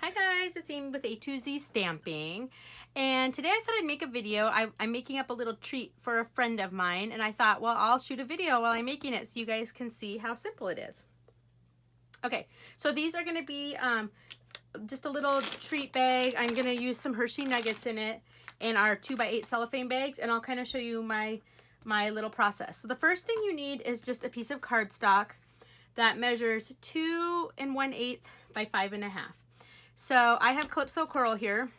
Hi guys, it's Amy with A2Z Stamping, and today I thought I'd make a video. I'm making up a little treat for a friend of mine, and I thought, well, I'll shoot a video while I'm making it so you guys can see how simple it is. Okay, so these are going to be just a little treat bag. I'm going to use some Hershey Nuggets in it and our 2x8 cellophane bags, and I'll kind of show you my little process. So the first thing you need is just a piece of cardstock that measures 2 1/8 by 5 1/2. So I have Calypso Coral here,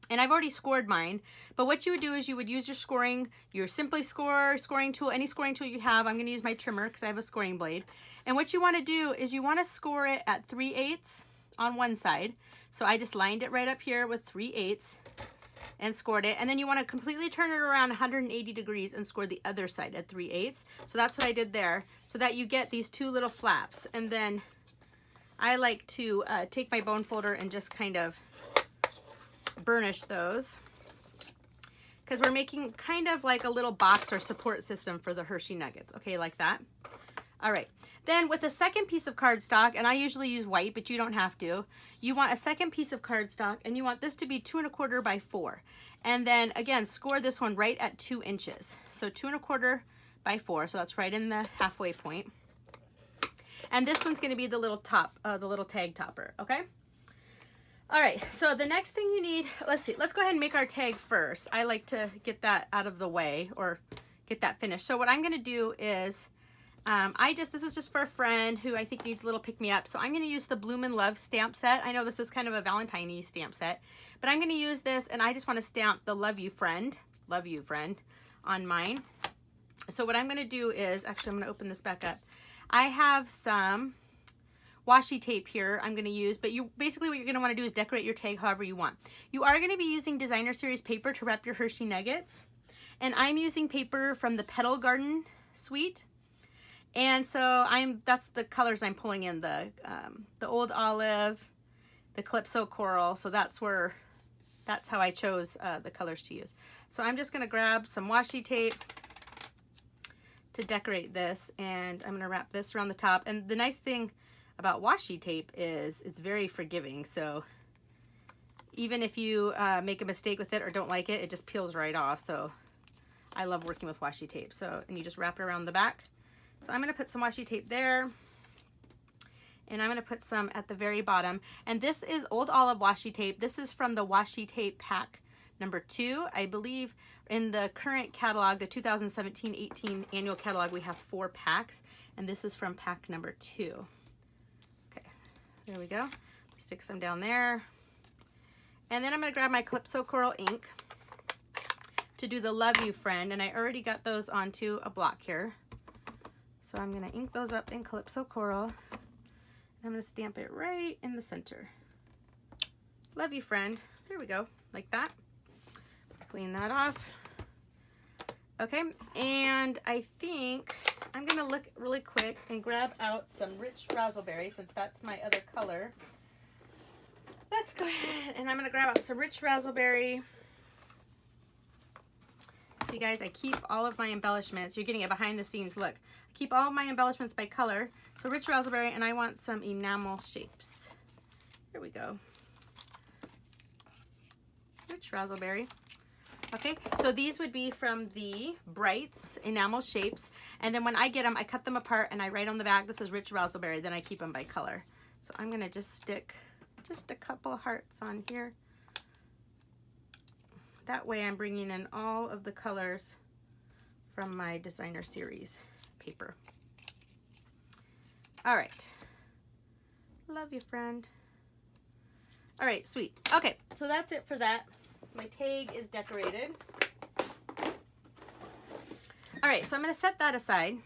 and I've already scored mine. But what you would do is you would use your Simply scoring tool, any scoring tool you have. I'm going to use my trimmer because I have a scoring blade. And what you want to do is you want to score it at 3/8 on one side. So I just lined it right up here with 3/8 and scored it. And then you want to completely turn it around 180 degrees and score the other side at 3/8. So that's what I did there, so that you get these two little flaps. And then I like to take my bone folder and just kind of burnish those, because we're making kind of like a little box or support system for the Hershey Nuggets. Okay, like that. All right. Then with the second piece of cardstock, and I usually use white, but you don't have to, you want a second piece of cardstock, and you want this to be 2 1/4 by 4. And then again, score this one right at 2 inches. So 2 1/4 by 4, so that's right in the halfway point. And this one's going to be the little top, the little tag topper, okay? All right, so the next thing you need, let's go ahead and make our tag first. I like to get that out of the way, or get that finished. So what I'm going to do is, this is just for a friend who I think needs a little pick-me-up. So I'm going to use the Bloom and Love stamp set. I know this is kind of a Valentine-y stamp set, but I'm going to use this, and I just want to stamp the Love You Friend on mine. So what I'm going to do is, actually I'm going to open this back up. I have some washi tape here I'm going to use, but basically what you're going to want to do is decorate your tag however you want. You are going to be using designer series paper to wrap your Hershey Nuggets, and I'm using paper from the Petal Garden suite. And so that's the colors I'm pulling in, the Old Olive, the Calypso Coral. So that's how I chose the colors to use. So I'm just going to grab some washi tape to decorate this, and I'm going to wrap this around the top. And the nice thing about washi tape is it's very forgiving, so even if you make a mistake with it or don't like it, it just peels right off. So I love working with washi tape. So, and you just wrap it around the back. So I'm going to put some washi tape there, and I'm going to put some at the very bottom. And this is Old Olive washi tape. This is from the washi tape pack number 2. I believe in the current catalog, the 2017-18 annual catalog, we have 4 packs, and this is from pack number 2. Okay, there we go. Stick some down there. And then I'm going to grab my Calypso Coral ink to do the Love You Friend, and I already got those onto a block here. So I'm going to ink those up in Calypso Coral. I'm going to stamp it right in the center. Love You Friend. There we go, like that. Clean that off. Okay, and I think I'm going to look really quick and grab out some rich raspberry, since that's my other color. Let's go ahead, and I'm going to grab out some rich raspberry. See guys, I keep all of my embellishments. You're getting a behind the scenes look. I keep all of my embellishments by color. So rich raspberry, and I want some enamel shapes. Here we go. Rich raspberry. Okay, so these would be from the Brights enamel shapes, and then when I get them, I cut them apart and I write on the back, this is rich raspberry, then I keep them by color. So I'm gonna just stick just a couple of hearts on here. That way I'm bringing in all of the colors from my designer series paper. All right, love you, friend. All right, sweet. Okay, so that's it for that. My tag is decorated. All right, so I'm going to set that aside,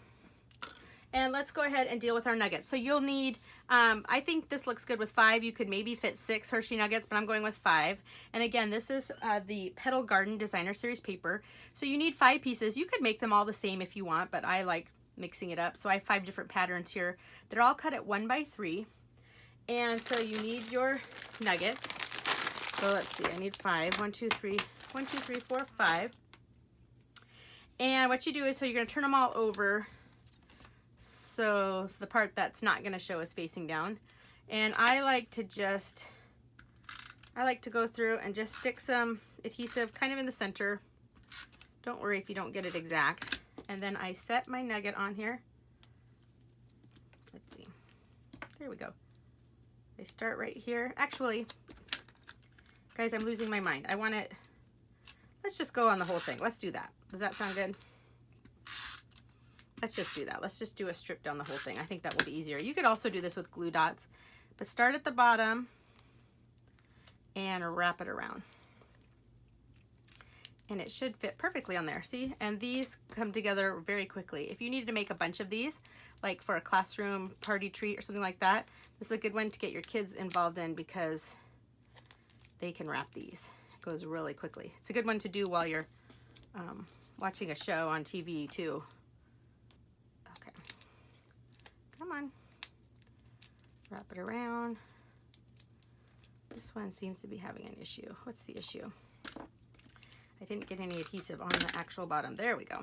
and let's go ahead and deal with our nuggets. So you'll need, I think this looks good with 5. You could maybe fit 6 Hershey Nuggets, but I'm going with 5. And again, this is the Petal Garden Designer Series paper. So you need 5 pieces. You could make them all the same if you want, but I like mixing it up. So I have 5 different patterns here. They're all cut at 1 by 3. And so you need your nuggets. So let's see, I need 5. 1, 2, 3, 4, 5. And what you do is, so you're going to turn them all over so the part that's not going to show is facing down. And I like to just I like to go through and just stick some adhesive kind of in the center. Don't worry if you don't get it exact. And then I set my nugget on here. Let's see. There we go. I start right here. Actually, guys, I'm losing my mind. I want it, let's just go on the whole thing. Let's do that. Does that sound good? Let's just do that. Let's just do a strip down the whole thing. I think that will be easier. You could also do this with glue dots, but start at the bottom and wrap it around. And it should fit perfectly on there, see? And these come together very quickly. If you needed to make a bunch of these, like for a classroom party treat or something like that, this is a good one to get your kids involved in because they can wrap these. It goes really quickly. It's a good one to do while you're watching a show on TV too. Okay, come on, wrap it around. This one seems to be having an issue. What's the issue? I didn't get any adhesive on the actual bottom. There we go.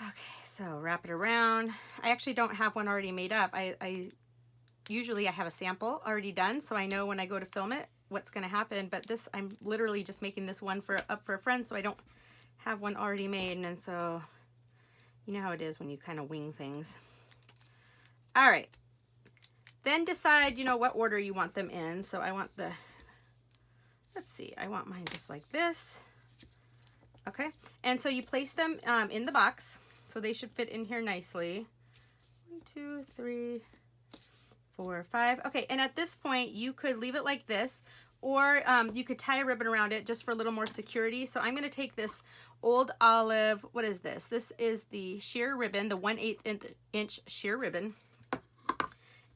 Okay, so wrap it around. I actually don't have one already made up. Usually I have a sample already done, so I know when I go to film it what's going to happen, but this, I'm literally just making this one up for a friend, so I don't have one already made. And so you know how it is when you kind of wing things. All right, then decide, you know, what order you want them in. So I want the, let's see, I want mine just like this. Okay, and so you place them in the box, so they should fit in here nicely. 1, 2, 3, 4, 5. Okay, and at this point you could leave it like this, or you could tie a ribbon around it just for a little more security. So I'm going to take this old olive, what is this? This is the sheer ribbon, the 1/8 inch sheer ribbon.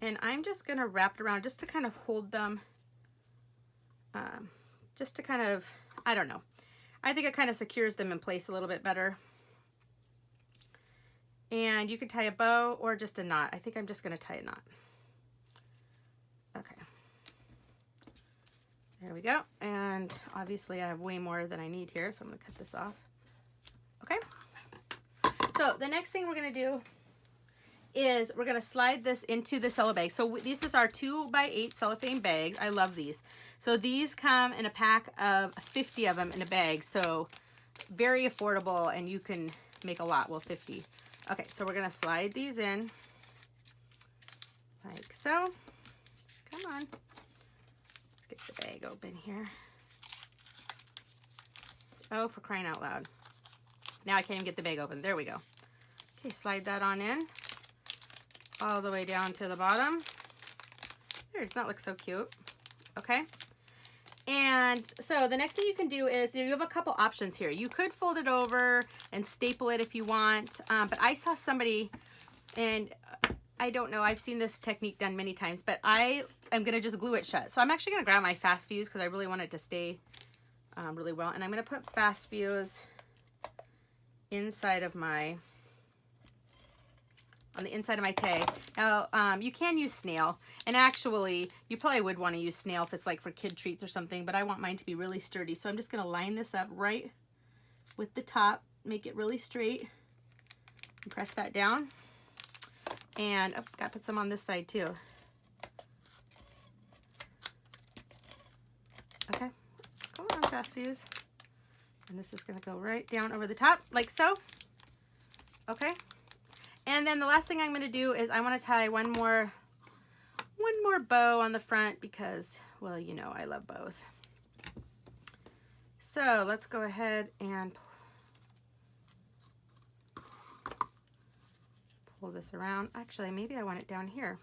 And I'm just going to wrap it around just to kind of hold them, just to kind of, I don't know. I think it kind of secures them in place a little bit better. And you can tie a bow or just a knot. I think I'm just going to tie a knot. Okay. There we go. And obviously I have way more than I need here, so I'm going to cut this off. Okay. So the next thing we're going to do is we're going to slide this into the cello bag. So this is our 2x8 cellophane bags. I love these. So these come in a pack of 50 of them in a bag. So very affordable, and you can make a lot. Well, 50. Okay, so we're going to slide these in like so. Come on. Let's get the bag open here. Oh, for crying out loud. Now I can't even get the bag open. There we go. Okay, slide that on in. All the way down to the bottom. There, does that look so cute? Okay. And so the next thing you can do is, you have a couple options here. You could fold it over and staple it if you want, but I saw somebody, and I don't know, I've seen this technique done many times, but I am going to just glue it shut. So I'm actually going to grab my fast fuse because I really want it to stay really well. And I'm going to put fast fuse inside of my, on the inside of my tag. Now, you can use snail, and actually, you probably would want to use snail if it's like for kid treats or something, but I want mine to be really sturdy. So I'm just going to line this up right with the top, make it really straight, and press that down. And, oh, got to put some on this side too. Okay, come on, fast fuse. And this is going to go right down over the top, like so. Okay. And then the last thing I'm going to do is I want to tie one more bow on the front because, well, you know, I love bows. So let's go ahead and pull this around. Actually, maybe I want it down here.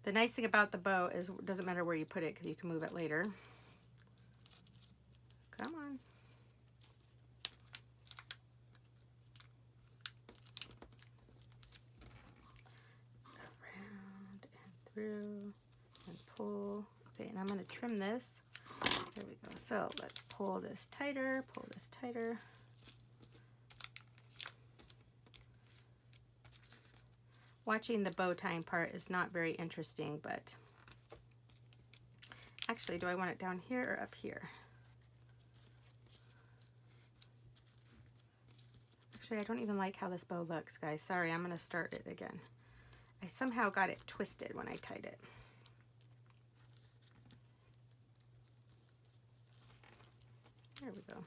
The nice thing about the bow is it doesn't matter where you put it because you can move it later. Come on. Through and pull. Okay, and I'm going to trim this. There we go. So let's pull this tighter, pull this tighter. Watching the bow tying part is not very interesting, but actually, do I want it down here or up here? Actually, I don't even like how this bow looks, guys. Sorry, I'm going to start it again. I somehow got it twisted when I tied it. There we go.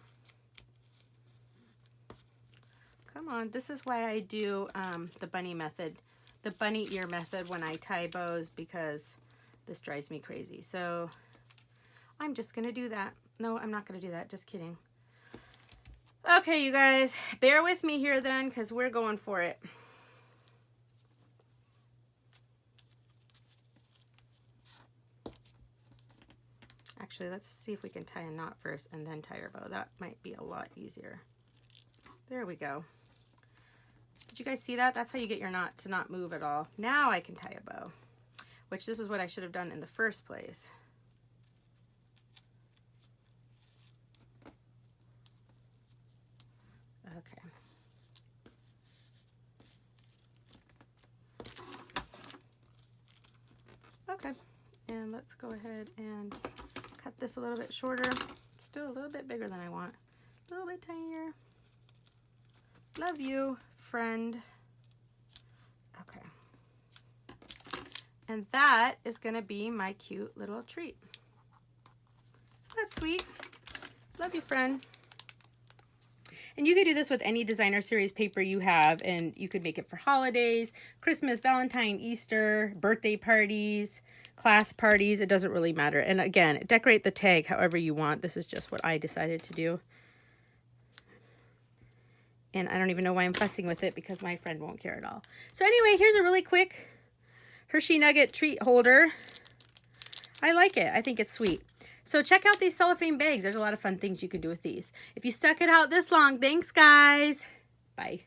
Come on, this is why I do the bunny method, the bunny ear method when I tie bows, because this drives me crazy. So I'm just gonna do that. No, I'm not gonna do that, just kidding. Okay, you guys, bear with me here then, because we're going for it. Actually, let's see if we can tie a knot first and then tie our bow. That might be a lot easier. There we go. Did you guys see that? That's how you get your knot to not move at all. Now I can tie a bow, which this is what I should have done in the first place. Okay. Okay, and let's go ahead and cut this a little bit shorter. Still a little bit bigger than I want. A little bit tinier. Love you, friend. Okay. And that is going to be my cute little treat. So that's sweet. Love you, friend. And you could do this with any designer series paper you have, and you could make it for holidays, Christmas, Valentine, Easter, birthday parties, class parties. It doesn't really matter. And again, decorate the tag however you want. This is just what I decided to do. And I don't even know why I'm fussing with it, because my friend won't care at all. So anyway, here's a really quick Hershey Nugget treat holder. I like it. I think it's sweet. So check out these cellophane bags. There's a lot of fun things you can do with these. If you stuck it out this long, thanks guys. Bye.